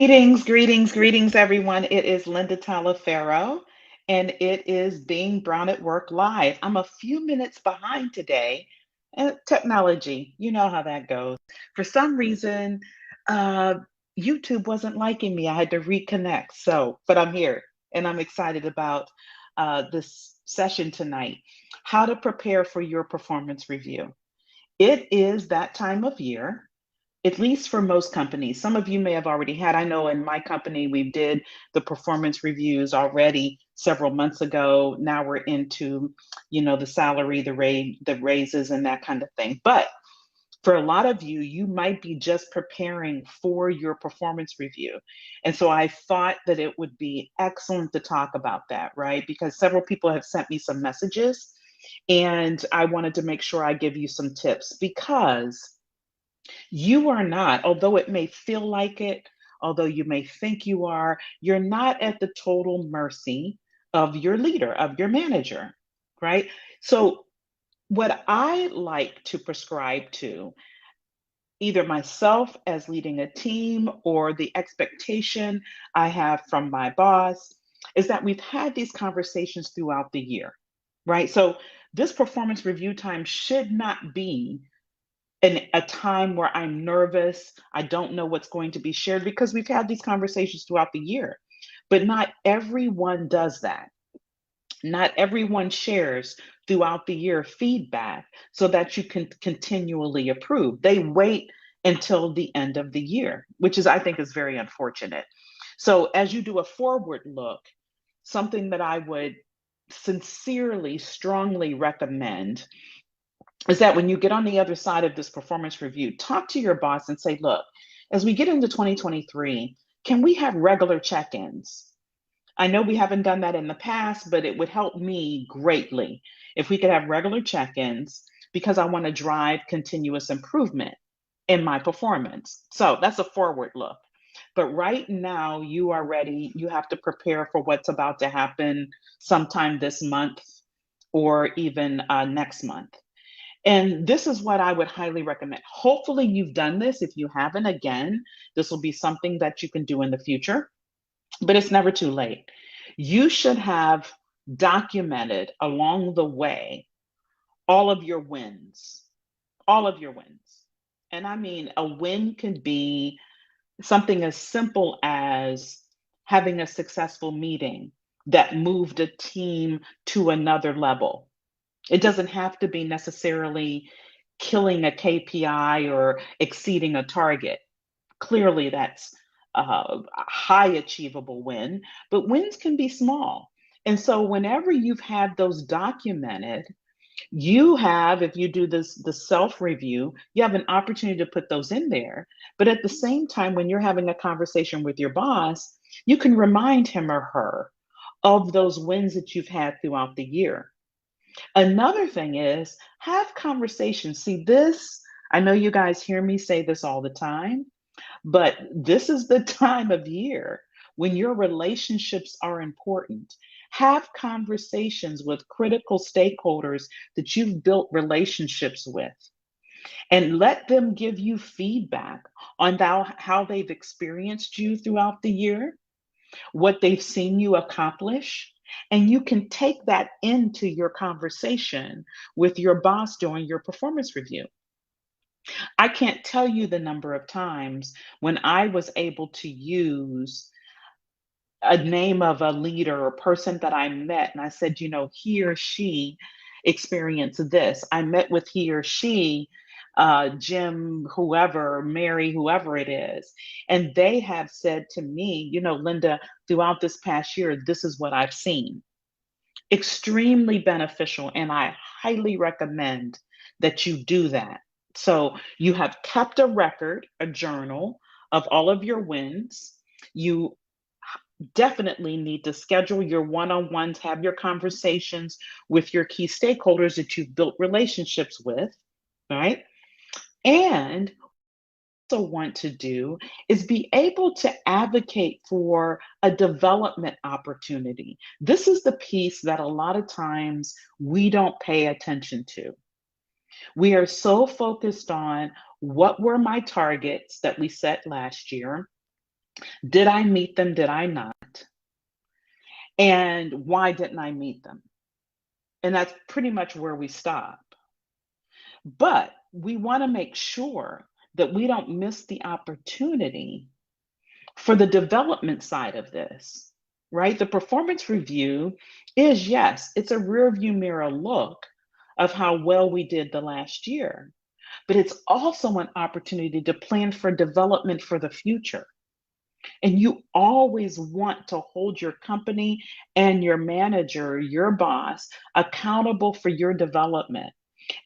Greetings, everyone. It is Linda Talaferro, and it is Being Brown at Work Live. I'm a few minutes behind today. Technology, you know how that goes. For some reason, uh, YouTube wasn't liking me. I had to reconnect. But I'm here, and I'm excited about this session tonight. How to prepare for your performance review. It is that time of year, at least for most companies. Some of you may have already had. I know in my company we did the performance reviews already several months ago. Now we're into, the salary, the raises, and that kind of thing. But for a lot of you, you might be just preparing for your performance review. And so I thought that it would be excellent to talk about that, right? Because several people have sent me some messages, and I wanted to make sure I give you some tips because you are not, although it may feel like it, although you may think you are, you're not at the total mercy of your leader, of your manager, right? So, what I like to prescribe to either myself as leading a team or the expectation I have from my boss is that we've had these conversations throughout the year, right? So, this performance review time should not be a time where I'm nervous. I don't know what's going to be shared because we've had these conversations throughout the year. But not everyone does that. Not everyone shares throughout the year feedback so that you can continually improve. They wait until the end of the year, which is, I think, is very unfortunate. So as you do a forward look, something that I would sincerely, strongly recommend is that when you get on the other side of this performance review, talk to your boss and say, look, as we get into 2023, can we have regular check ins? I know we haven't done that in the past, but it would help me greatly if we could have regular check ins because I want to drive continuous improvement in my performance. So that's a forward look. But right now, you are ready. You have to prepare for what's about to happen sometime this month or even next month. And this is what I would highly recommend. Hopefully, you've done this. If you haven't, again, this will be something that you can do in the future, but it's never too late. You should have documented along the way all of your wins, all of your wins. And I mean, a win can be something as simple as having a successful meeting that moved a team to another level. It doesn't have to be necessarily killing a KPI or exceeding a target. Clearly, that's a high achievable win, but wins can be small. And so, whenever you've had those documented, you have, if you do this, the self review, you have an opportunity to put those in there. But at the same time, when you're having a conversation with your boss, you can remind him or her of those wins that you've had throughout the year. Another thing is have conversations. See, this, I know you guys hear me say this all the time, but this is the time of year when your relationships are important. Have conversations with critical stakeholders that you've built relationships with and let them give you feedback on how they've experienced you throughout the year, what they've seen you accomplish. And you can take that into your conversation with your boss during your performance review. I can't tell you the number of times when I was able to use a name of a leader or person that I met, and I said, he or she experienced this. I met with he or she, Jim, whoever, Mary, whoever it is. And they have said to me, Linda, throughout this past year, this is what I've seen. Extremely beneficial. And I highly recommend that you do that. So you have kept a record, a journal of all of your wins. You definitely need to schedule your one-on-ones, have your conversations with your key stakeholders that you've built relationships with, right? And also want to do is be able to advocate for a development opportunity. This is the piece that a lot of times we don't pay attention to. We are so focused on what were my targets that we set last year, Did I meet them? Did I not? And why didn't I meet them? And that's pretty much where we stop. But we want to make sure that we don't miss the opportunity for the development side of this, right? The performance review is, yes, it's a rear view mirror look of how well we did the last year, but it's also an opportunity to plan for development for the future. And you always want to hold your company and your manager, your boss, accountable for your development.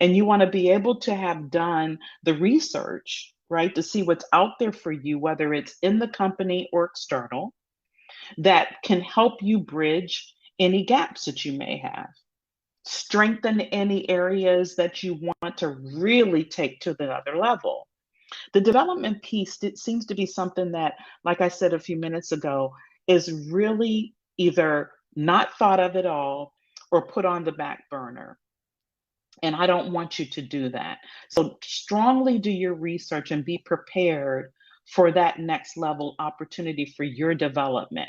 And you want to be able to have done the research, right, to see what's out there for you, whether it's in the company or external, that can help you bridge any gaps that you may have, strengthen any areas that you want to really take to the other level. The development piece, it seems to be something that, like I said a few minutes ago, is really either not thought of at all or put on the back burner. And I don't want you to do that. So strongly do your research and be prepared for that next level opportunity for your development.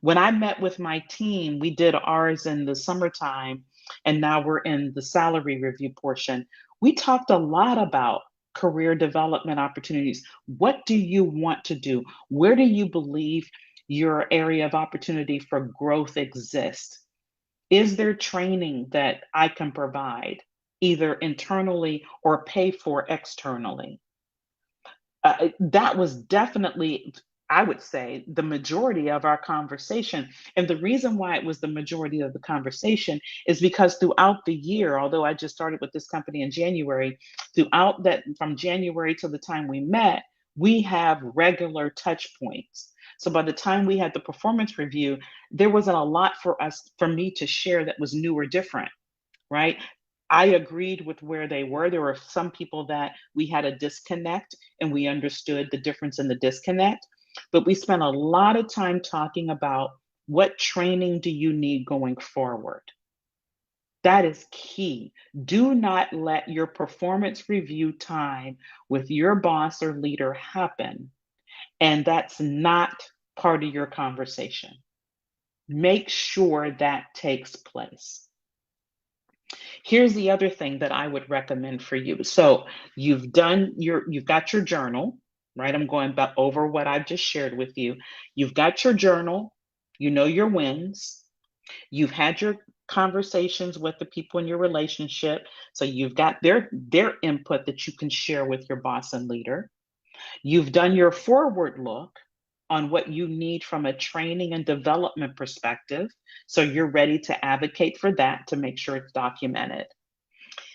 When I met with my team, we did ours in the summertime, and now we're in the salary review portion. We talked a lot about career development opportunities. What do you want to do? Where do you believe your area of opportunity for growth exists? Is there training that I can provide, either internally or pay for externally? That was definitely, I would say, the majority of our conversation. And the reason why it was the majority of the conversation is because throughout the year, although I just started with this company in January, throughout that, from January to the time we met, we have regular touch points. So by the time we had the performance review, there wasn't a lot for me to share that was new or different, right? I agreed with where they were. There were some people that we had a disconnect and we understood the difference in the disconnect. But we spent a lot of time talking about what training do you need going forward. That is key. Do not let your performance review time with your boss or leader happen, and that's not part of your conversation. Make sure that takes place. Here's the other thing that I would recommend for you. So you've got your journal, right? I'm going back over what I've just shared with you. You've got your journal, you know your wins, you've had your conversations with the people in your relationship. So you've got their input that you can share with your boss and leader. You've done your forward look on what you need from a training and development perspective. So you're ready to advocate for that to make sure it's documented.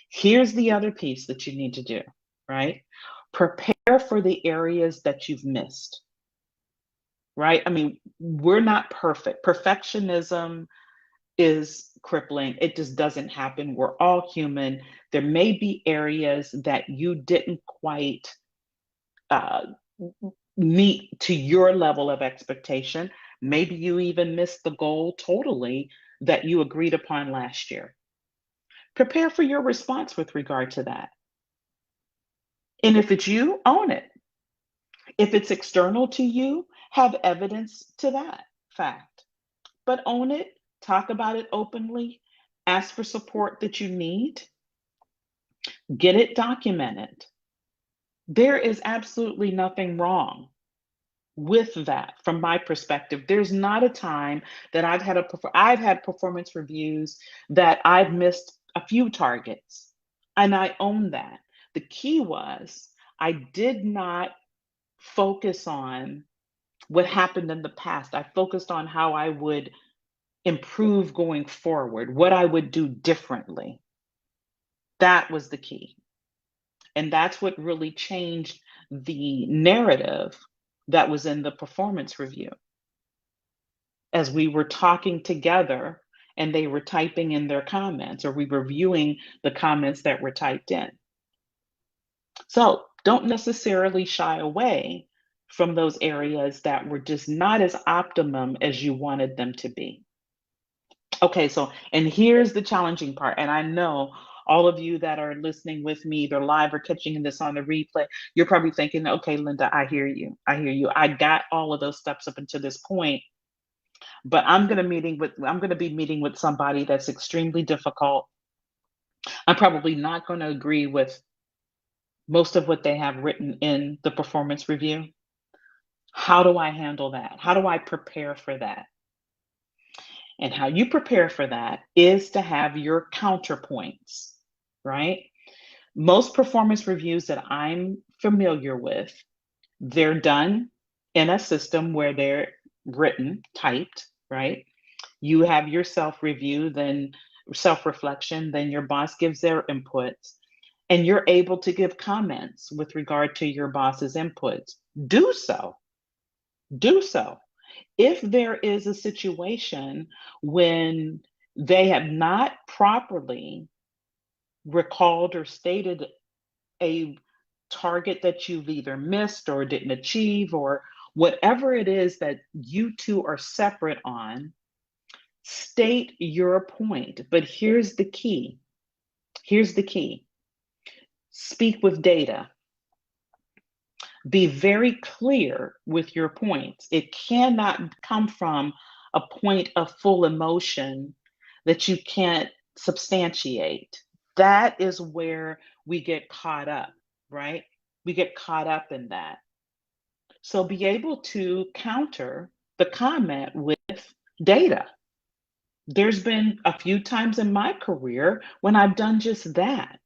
Here's the other piece that you need to do, right? Prepare for the areas that you've missed, right? I mean, we're not perfect. Perfectionism is crippling. It just doesn't happen. We're all human. There may be areas that you didn't quite uh, meet to your level of expectation. Maybe you even missed the goal totally that you agreed upon last year. Prepare for your response with regard to that. And if it's you, own it. If it's external to you, have evidence to that fact. But own it, talk about it openly, ask for support that you need, get it documented. There is absolutely nothing wrong with that from my perspective. There's not a time that I've had performance reviews that I've missed a few targets, and I own that. The key was I did not focus on what happened in the past. I focused on how I would improve going forward, what I would do differently. That was the key. And that's what really changed the narrative that was in the performance review. As we were talking together and they were typing in their comments, or we were viewing the comments that were typed in. So don't necessarily shy away from those areas that were just not as optimum as you wanted them to be. Okay, so, and here's the challenging part. And I know All of you that are listening with me, either live or catching this on the replay, you're probably thinking, okay, Linda, I hear you. I hear you. I got all of those steps up until this point, but I'm going to be meeting with somebody that's extremely difficult. I'm probably not going to agree with most of what they have written in the performance review. How do I handle that? How do I prepare for that? And how you prepare for that is to have your counterpoints, right? Most performance reviews that I'm familiar with, they're done in a system where they're written, typed, right? You have your self review, then self reflection, then your boss gives their inputs, and you're able to give comments with regard to your boss's inputs. Do so. Do so. If there is a situation when they have not properly recalled or stated a target that you've either missed or didn't achieve, or whatever it is that you two are separate on, state your point. But here's the key. Here's the key. Speak with data. Be very clear with your points. It cannot come from a point of full emotion that you can't substantiate. That is where we get caught up, right? We get caught up in that. So be able to counter the comment with data. There's been a few times in my career when I've done just that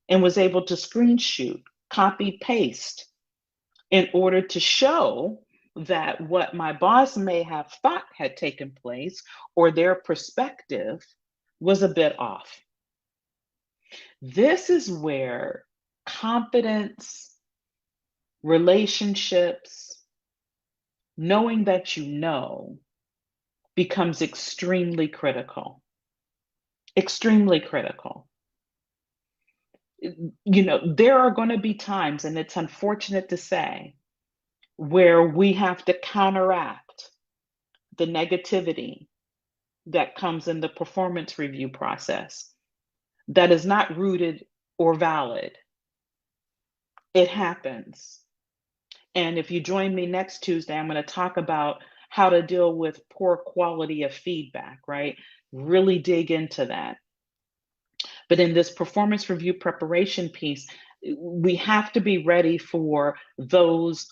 and was able to screen shoot, copy, paste in order to show that what my boss may have thought had taken place or their perspective was a bit off. This is where confidence, relationships, knowing that you know, becomes extremely critical. Extremely critical. You know, there are going to be times, and it's unfortunate to say, where we have to counteract the negativity that comes in the performance review process that is not rooted or valid. It happens. And if you join me next Tuesday, I'm going to talk about how to deal with poor quality of feedback, right? Really dig into that. But in this performance review preparation piece, we have to be ready for those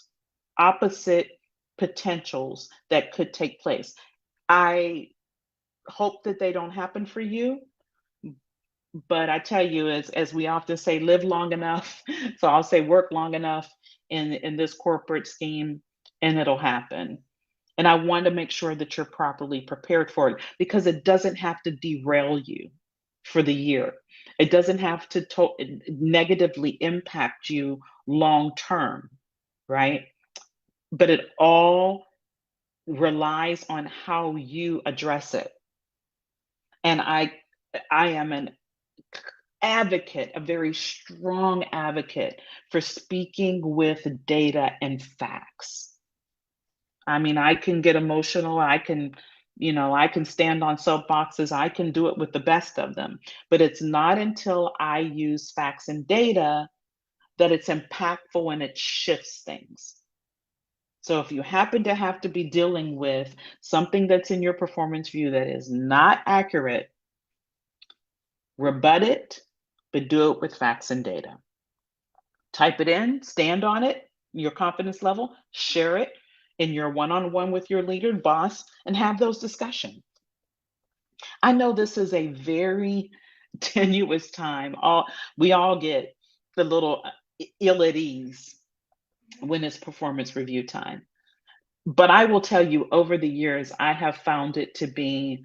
opposite potentials that could take place. I hope that they don't happen for you, but I tell you, as we often say, live long enough. So I'll say work long enough in this corporate scheme, and it'll happen. And I want to make sure that you're properly prepared for it because it doesn't have to derail you for the year. It doesn't have to negatively impact you long term, right? But it all relies on how you address it. And I am an advocate, a very strong advocate for speaking with data and facts. I mean, I can get emotional, I can stand on soapboxes, I can do it with the best of them. But it's not until I use facts and data that it's impactful and it shifts things. So if you happen to have to be dealing with something that's in your performance view that is not accurate, rebut it, but do it with facts and data. Type it in, stand on it, your confidence level, share it in your one-on-one with your leader, boss, and have those discussions. I know this is a very tenuous time. We all get the little ill at ease when it's performance review time. But I will tell you, over the years, I have found it to be,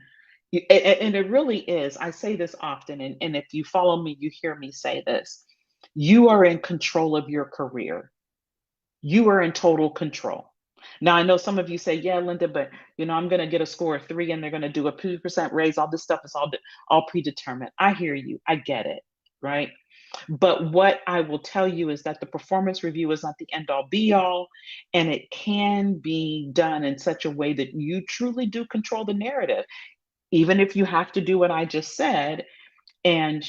and it really is. I say this often, and if you follow me, you hear me say this. You are in control of your career. You are in total control. Now, I know some of you say, yeah, Linda, but I'm going to get a score of 3 and they're going to do a 2% raise. All this stuff is all predetermined. I hear you. I get it. Right. But what I will tell you is that the performance review is not the end all be all, and it can be done in such a way that you truly do control the narrative, even if you have to do what I just said and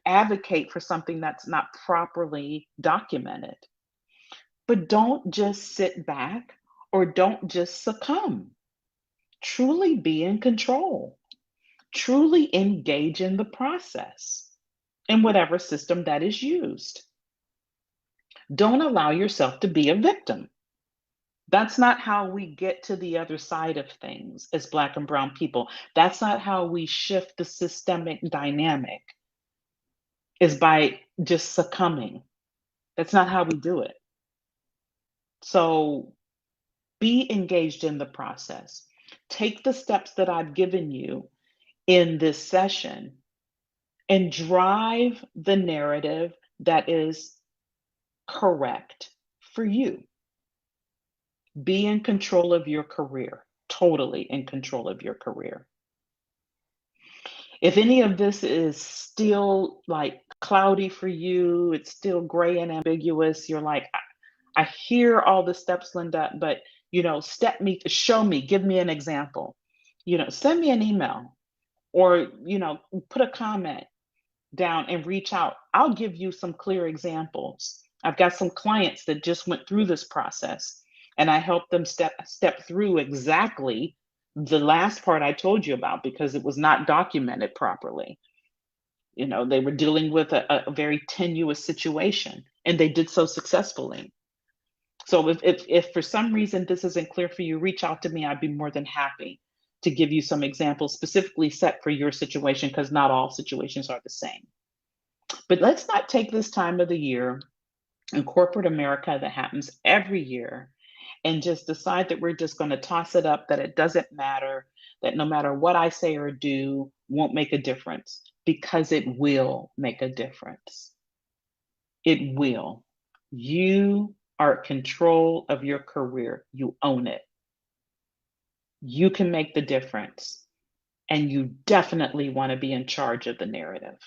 advocate for something that's not properly documented. But don't just sit back or don't just succumb. Truly be in control. Truly engage in the process in whatever system that is used. Don't allow yourself to be a victim. That's not how we get to the other side of things as Black and Brown people. That's not how we shift the systemic dynamic, is by just succumbing. That's not how we do it. So be engaged in the process. Take the steps that I've given you in this session and drive the narrative that is correct for you. Be in control of your career, totally in control of your career. If any of this is still like cloudy for you, it's still gray and ambiguous, you're like, I hear all the steps, Linda, but show me, give me an example. Send me an email or, put a comment down and reach out. I'll give you some clear examples. I've got some clients that just went through this process and I helped them step through exactly the last part I told you about because it was not documented properly. They were dealing with a very tenuous situation and they did so successfully. So if for some reason this isn't clear for you, reach out to me. I'd be more than happy to give you some examples specifically set for your situation because not all situations are the same. But let's not take this time of the year in corporate America that happens every year and just decide that we're just going to toss it up, that it doesn't matter, that no matter what I say or do won't make a difference, because it will make a difference. It will. You are in control of your career. You own it. You can make the difference. And you definitely want to be in charge of the narrative.